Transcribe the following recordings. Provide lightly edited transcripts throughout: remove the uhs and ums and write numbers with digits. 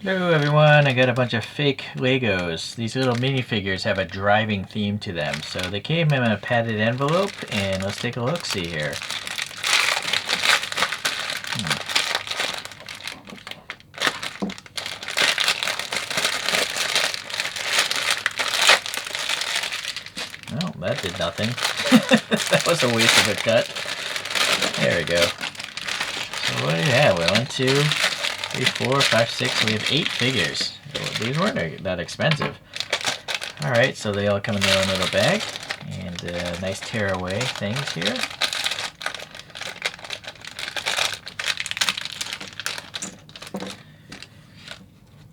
Hello everyone, I got a bunch of fake Legos. These little minifigures have a driving theme to them. So they came in a padded envelope, and let's take a look-see here. Well, that did nothing. That was a waste of a cut. There we go. So what do we have? 1, 2, 3, 4, 5, 6. We have 8 figures. These weren't that expensive. Alright, so they all come in their own little bag. And nice tearaway things here.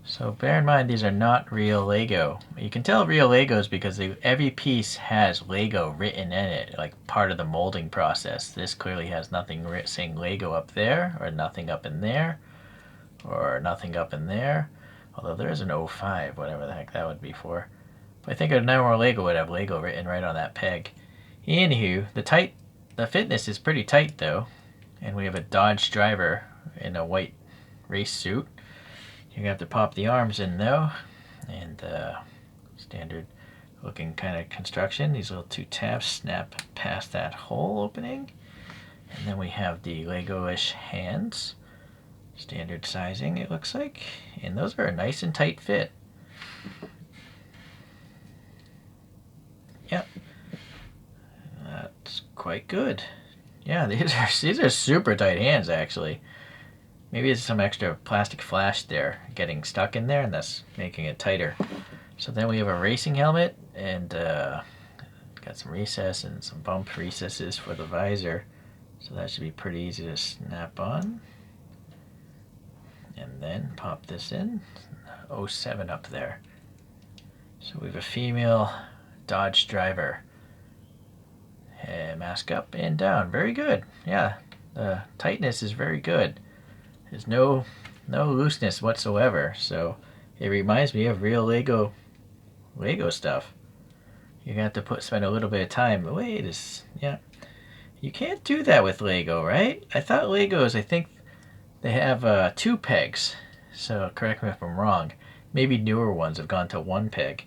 So bear in mind, these are not real Lego. You can tell real Legos because every piece has Lego written in it, like part of the molding process. This clearly has nothing saying Lego up there, or nothing up in there, or nothing up in there. Although there is an 05, whatever the heck that would be for. But I think a normal Lego would have Lego written right on that peg. Anywho, the fitness is pretty tight though. And we have a Dodge driver in a white race suit. You're gonna have to pop the arms in though, and standard looking kind of construction. These little 2 tabs snap past that hole opening, and then we have the Lego-ish hands, standard sizing it looks like, and those are a nice and tight fit. Yep, that's quite good. Yeah, these are super tight hands actually. Maybe it's some extra plastic flash there getting stuck in there, and that's making it tighter. So then we have a racing helmet, and got some recess and some bump recesses for the visor. So that should be pretty easy to snap on. And then pop this in. 07 up there. So we have a female Dodge driver. Mask up and down. Very good. Yeah, the tightness is very good. There's no looseness whatsoever, so it reminds me of real Lego stuff. You have to spend a little bit of time. Wait, yeah, you can't do that with Lego, right? I thought Legos, I think they have 2 pegs. So correct me if I'm wrong. Maybe newer ones have gone to 1 peg.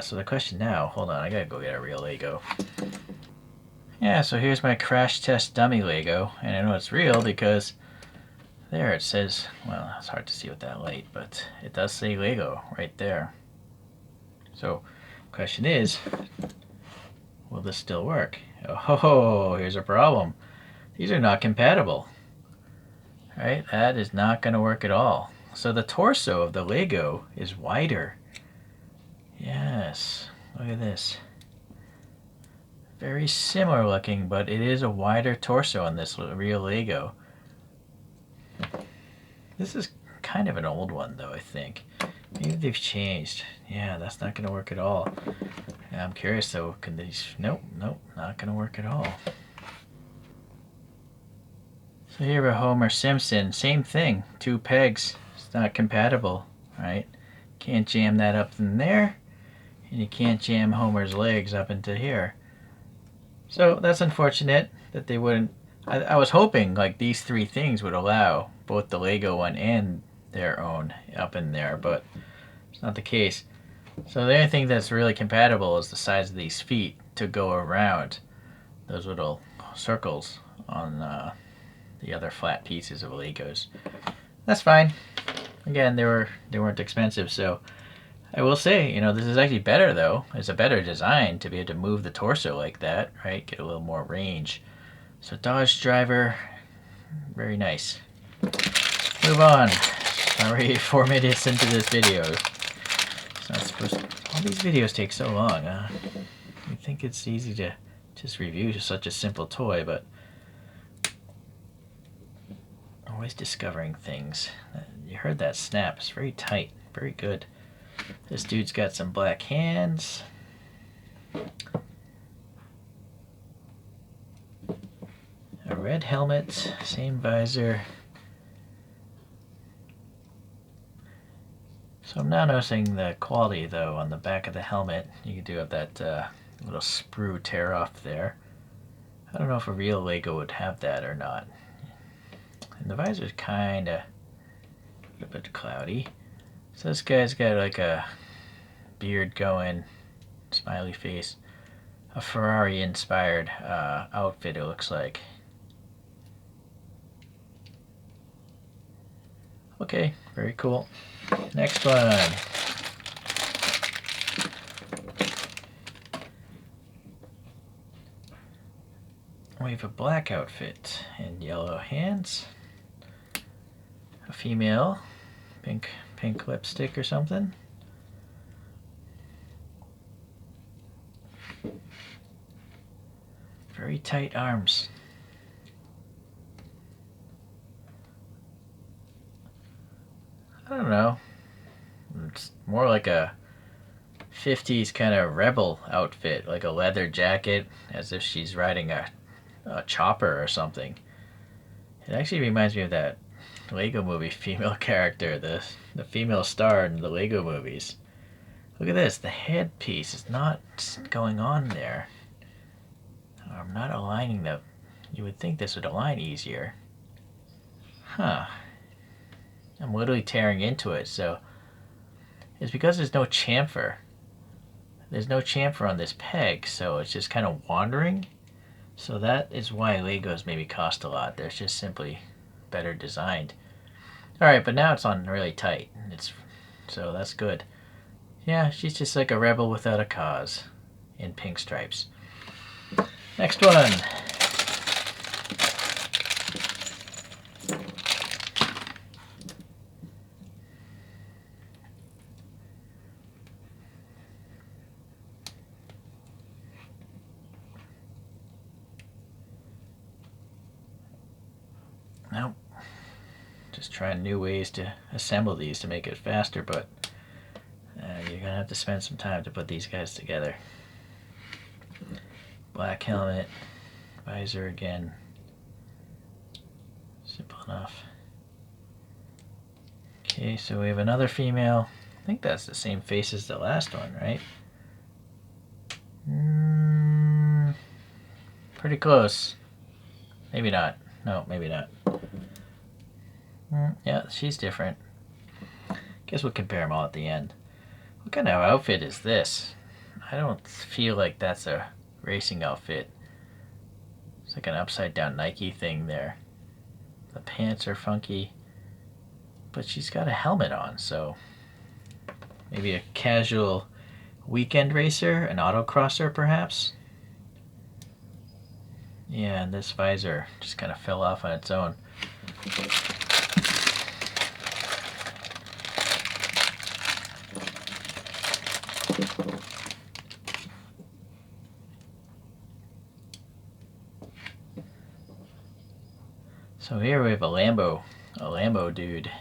So the question now, hold on, I gotta go get a real Lego. Yeah, so here's my crash test dummy Lego, and I know it's real because there it says, well, it's hard to see with that light, but it does say Lego right there. So, question is, will this still work? Oh, here's a problem. These are not compatible. Right? That is not going to work at all. So the torso of the Lego is wider. Yes, look at this. Very similar looking, but it is a wider torso on this real Lego. This is kind of an old one though, I think. Maybe they've changed. Yeah, that's not going to work at all. I'm curious though, can these... Nope, not going to work at all. So here we have Homer Simpson. Same thing, 2 pegs. It's not compatible, right? Can't jam that up in there, and you can't jam Homer's legs up into here. So that's unfortunate that they wouldn't... I was hoping like these 3 things would allow both the Lego one and their own up in there, but it's not the case. So the only thing that's really compatible is the size of these feet to go around those little circles on the other flat pieces of Legos. That's fine. Again, they weren't expensive, so I will say, this is actually better though. It's a better design to be able to move the torso like that, right? Get a little more range. So Dodge driver, very nice. Move on. Already 4 minutes into this video. It's not supposed to... All these videos take so long. You think it's easy to just review such a simple toy, but always discovering things. You heard that snap. It's very tight. Very good. This dude's got some black hands. A red helmet, same visor. So I'm now noticing the quality though on the back of the helmet. You do have that little sprue tear off there. I don't know if a real Lego would have that or not. And the visor's kind of A bit cloudy. So this guy's got like a beard going, smiley face. A Ferrari inspired outfit, it looks like. Okay, very cool. Next one. We have a black outfit and yellow hands. A female, pink lipstick or something. Very tight arms. I don't know. It's more like a 50s kind of rebel outfit, like a leather jacket, as if she's riding a chopper or something. It actually reminds me of that Lego movie female character, the female star in the Lego movies. Look at this, the headpiece is not going on there. I'm not aligning the... You would think this would align easier. Huh. I'm literally tearing into it, so... It's because there's no chamfer. There's no chamfer on this peg, so it's just kind of wandering. So that is why Legos maybe cost a lot. They're just simply better designed. Alright, but now it's on really tight. So that's good. Yeah, she's just like a rebel without a cause. In pink stripes. Next one. Nope. Just trying new ways to assemble these to make it faster, but you're gonna have to spend some time to put these guys together. Black helmet, visor again. Simple enough. Okay, so we have another female. I think that's the same face as the last one, right? Pretty close. Maybe not. No, maybe not. Yeah, she's different. Guess we'll compare them all at the end. What kind of outfit is this? I don't feel like that's a racing outfit. It's like an upside down Nike thing there. The pants are funky. But she's got a helmet on, so maybe a casual weekend racer, an autocrosser perhaps? Yeah, and this visor just kind of fell off on its own. So here we have a Lambo dude.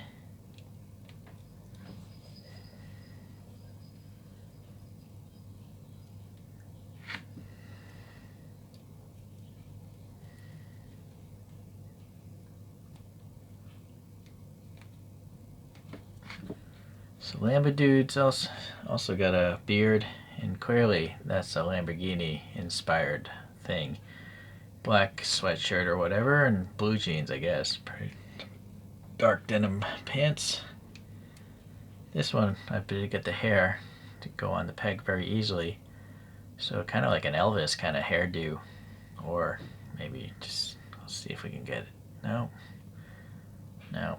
So Lambo dude's also got a beard, and clearly that's a Lamborghini inspired thing. Black sweatshirt or whatever, and blue jeans, I guess. Pretty dark denim pants. This one, I better get the hair to go on the peg very easily. So kind of like an Elvis kind of hairdo. Or maybe just, let's see if we can get it. No. I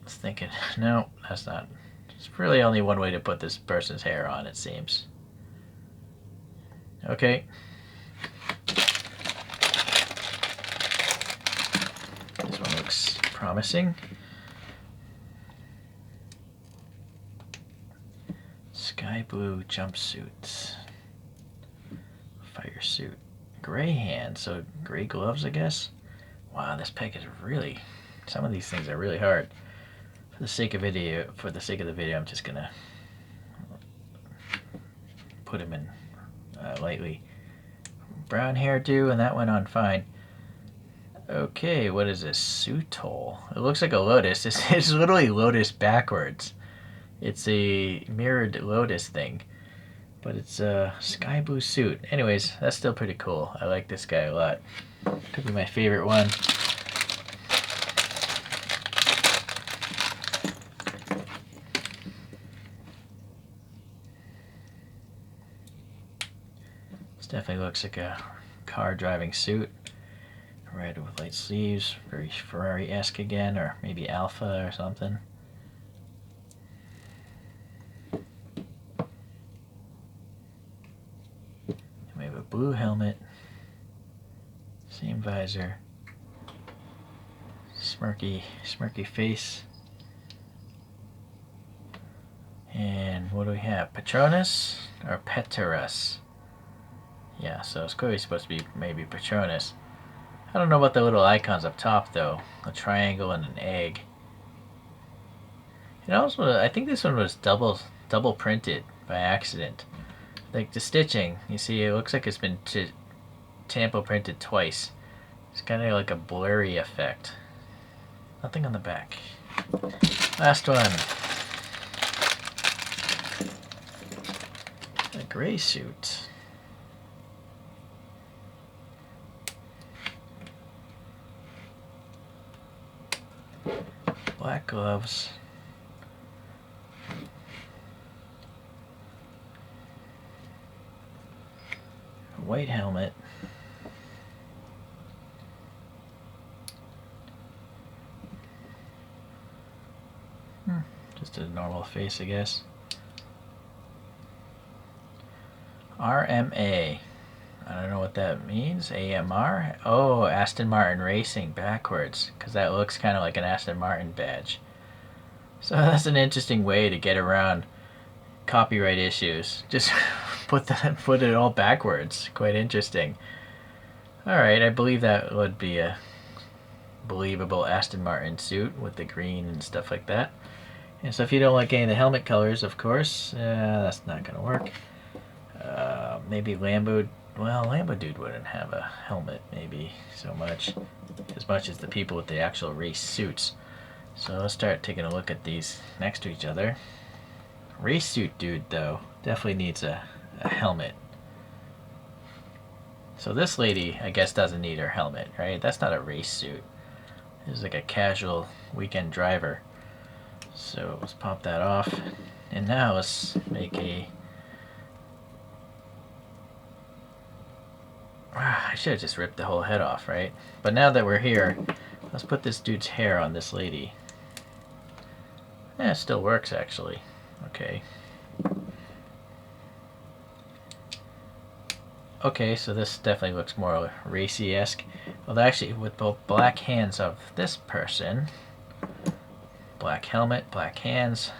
was thinking, no, that's not. There's really only one way to put this person's hair on, it seems. Okay. This one looks promising. Sky blue jumpsuit. Fire suit. Gray hands, so gray gloves, I guess. Wow, this peg is really... Some of these things are really hard. For the sake of the video, I'm just gonna put them in lightly. Brown hairdo, and that went on fine. Okay, what is this? Suit hole. It looks like a lotus. It's literally lotus backwards. It's a mirrored lotus thing. But it's a sky blue suit. Anyways, that's still pretty cool. I like this guy a lot. Could be my favorite one. definitely looks like a car driving suit. Red with light sleeves, very Ferrari-esque again, or maybe Alpha or something. And we have a blue helmet, same visor, smirky face. And what do we have? Patronus or Peterus? Yeah, so it's clearly supposed to be maybe Patronus. I don't know about the little icons up top though. A triangle and an egg. And also, I think this one was double printed by accident. Like the stitching, you see, it looks like it's been tampo printed twice. It's kind of like a blurry effect. Nothing on the back. Last one. A gray suit. Black gloves. White helmet. Just a normal face, I guess. RMA. I don't know what that means. AMR? Oh, Aston Martin Racing backwards, because that looks kind of like an Aston Martin badge. So that's an interesting way to get around copyright issues. Just put it all backwards. Quite interesting. Alright, I believe that would be a believable Aston Martin suit with the green and stuff like that. And so if you don't like any of the helmet colors, of course, that's not going to work. Maybe Lambo. Well, Lambo Dude wouldn't have a helmet, maybe so much as the people with the actual race suits. So let's start taking a look at these next to each other. Race suit dude, though, definitely needs a helmet. So this lady, I guess, doesn't need her helmet, right? That's not a race suit. This is like a casual weekend driver. So let's pop that off. And now let's make a... I should have just ripped the whole head off, right? But now that we're here, let's put this dude's hair on this lady. Yeah, it still works, actually. Okay. Okay, so this definitely looks more racy-esque. Well, actually, with both black hands of this person, black helmet, black hands,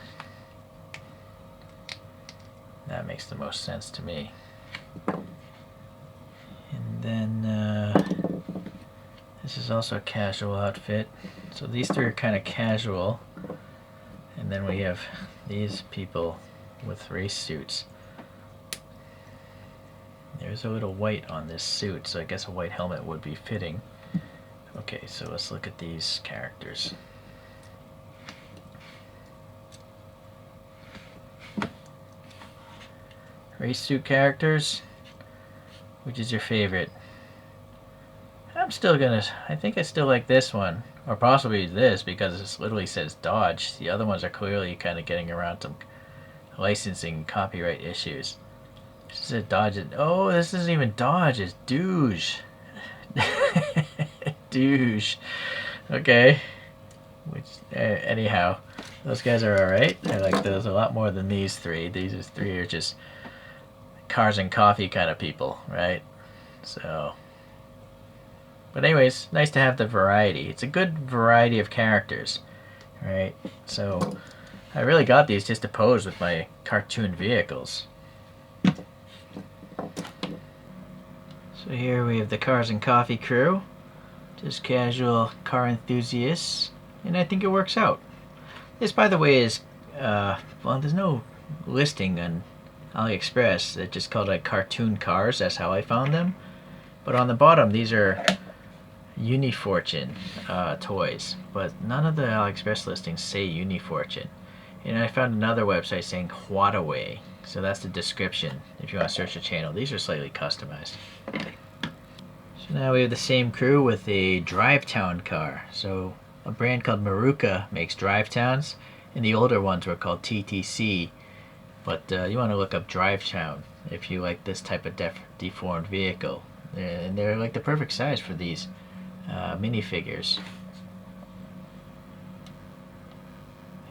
that makes the most sense to me. And then this is also a casual outfit. So these three are kind of casual. And then we have these people with race suits. There's a little white on this suit, so I guess a white helmet would be fitting. Okay, so let's look at these characters. Race suit characters. Which is your favorite? I think I still like this one. Or possibly this, because it literally says Dodge. The other ones are clearly kind of getting around some licensing copyright issues. This is a Dodge. Oh, this isn't even Dodge. It's Douche. Douche. Okay. Which, anyhow, those guys are alright. I like those a lot more than these three. These three are just cars and coffee kind of people, right? So, but anyways, nice to have the variety. It's a good variety of characters, right? So I really got these just to pose with my cartoon vehicles. So here we have the Cars and Coffee crew, just casual car enthusiasts, and I think it works out. This, by the way, is well, there's no listing on AliExpress. It's just called like cartoon cars. That's how I found them. But on the bottom, these are Unifortune toys, but none of the AliExpress listings say Unifortune. And I found another website saying Huataway, so that's the description if you want to search the channel. These are slightly customized. So now we have the same crew with a Drivetown car. So a brand called Maruka makes Drivetowns, and the older ones were called TTC. But you want to look up Drive Town if you like this type of deformed vehicle. And they're like the perfect size for these minifigures.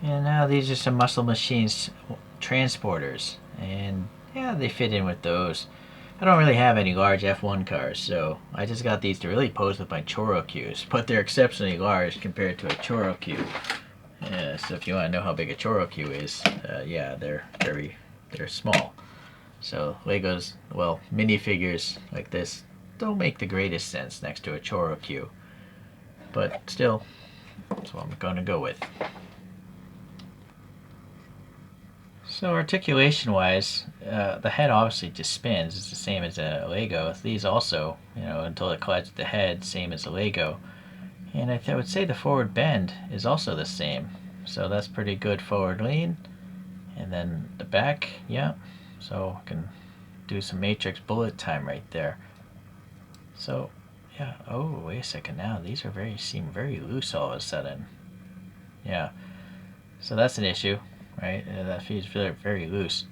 And now these are some Muscle Machines transporters. And yeah, they fit in with those. I don't really have any large F1 cars, so I just got these to really pose with my Choro-Qs. But they're exceptionally large compared to a Choro-Q. So if you want to know how big a Choro-Q is, yeah, they're small. So Legos, well, minifigures like this don't make the greatest sense next to a Choro-Q. But still, that's what I'm going to go with. So articulation-wise, the head obviously just spins. It's the same as a Lego. These also, until it collides with the head, same as a Lego. And I would say the forward bend is also the same. So that's pretty good forward lean. And then the back, yeah. So I can do some matrix bullet time right there. So, yeah. Oh, wait a second now. These are seem very loose all of a sudden. Yeah. So that's an issue. Right, that feels very, very loose.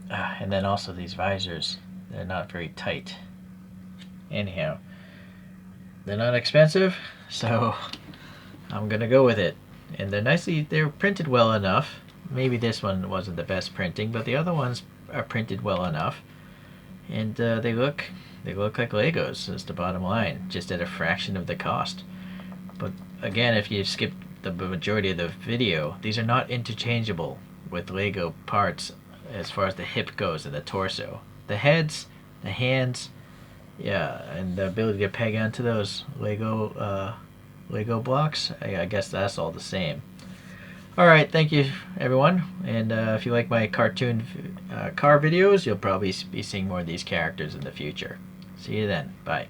And then also these visors, they're not very tight. Anyhow, they're not expensive, so I'm gonna go with it. And they're printed well enough. Maybe this one wasn't the best printing, but the other ones are printed well enough. And they look like Legos, is the bottom line, just at a fraction of the cost. But again, if you skip the majority of the video, these are not interchangeable with Lego parts as far as the hip goes and the torso. The heads, the hands, yeah, and the ability to peg onto those Lego blocks, I guess that's all the same. Alright, thank you everyone, and if you like my cartoon car videos, you'll probably be seeing more of these characters in the future. See you then. Bye.